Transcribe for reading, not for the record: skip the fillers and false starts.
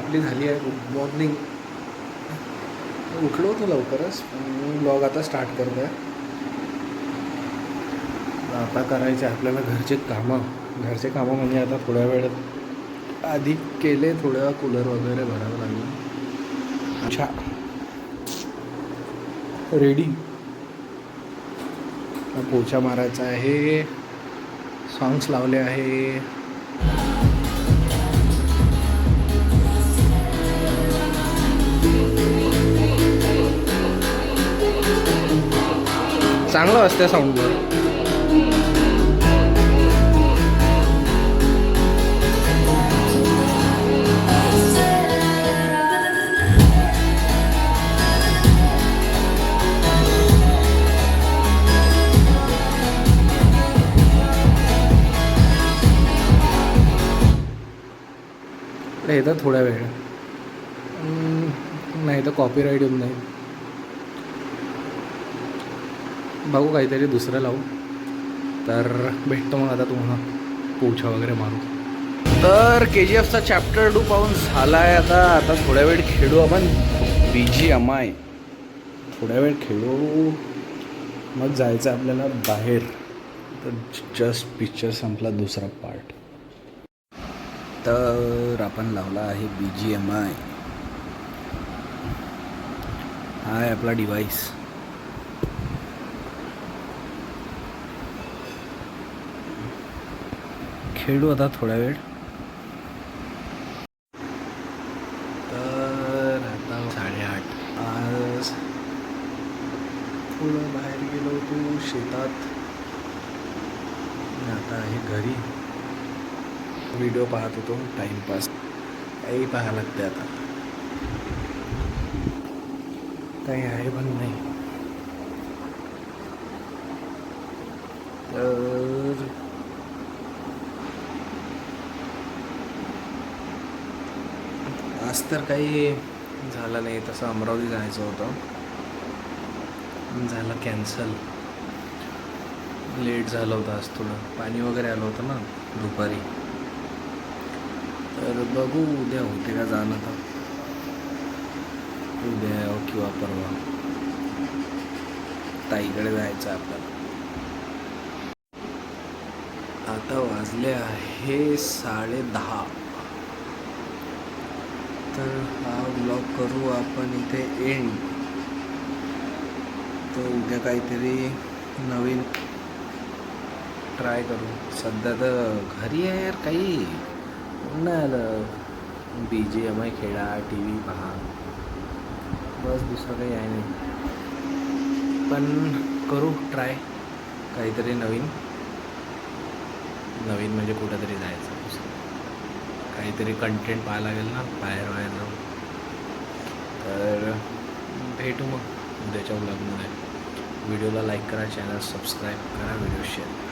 आपली झाली आहे. Good morning. उठलो होतो लवकरच, ब्लॉग आता स्टार्ट करतो आहे. आता करायचे आपल्याला घरचे कामं म्हणजे आता थोड्या वेळ आधी केले, थोड्या कूलर वगैरे भरावं लागलं. अच्छा, रेडी. पोछा मारायचा आहे, सॉंग्स लावले आहे. चांगलं असतं साऊंडवर. हे तर थोड्या वेळ नाही तर कॉपीराईट येऊन नाही. बघू काहीतरी दुसरं लावू. तर भेटतो मग आता तुम्हाला पोछा वगैरे मारू. तर KGFचा चॅप्टर 2 पाहून झाला आहे. आता थोड्या वेळ खेळू आपण BGMI. थोड्या वेळ खेळू, मग जायचं आपल्याला बाहेर. तर जस्ट पिक्चर संपला दुसरा पार्ट. तर आपण लावला आहे BGMI. हा आहे आपला डिव्हाइस. खेळू आता थोड्या वेळ. तर आता 8:30. आज थोडं बाहेर गेलो होतो शेतात. आता आहे घरी. व्हिडिओ पाहत होतो, टाइमपास. काही पाहायला लागते आता, काही आहे पण नाही. तर आज तर काही झालं नाही. तसं अमरावती जायचं होतं, झालं कॅन्सल. लेट झालं होतं आज. थोडं पाणी वगैरे आलं होतं ना दुपारी. तर बघू उद्या होते का जाणं. तर उद्या किंवा परवा ताईकडे जायचं आपल्याला. आता वाजले आहे 10:30. तर हा ब्लॉग करू आपण इथे एंड. तर उद्या काहीतरी नवीन ट्राय करू. सध्या तर घरी आहे यार, काही नाही आलं. BGMI खेळा, TV पहा, बस दुसरं काही आहे नाही. पण करू ट्राय काहीतरी नवीन म्हणजे कुठंतरी जायचं. काहीतरी कंटेंट पाहायला लागेल ना बाहेर जाऊन. तर भेटू मग उद्याच्या ब्लॉगमध्ये. व्हिडिओला लाईक करा, चॅनल सबस्क्राईब करा, व्हिडिओ शेअर करा.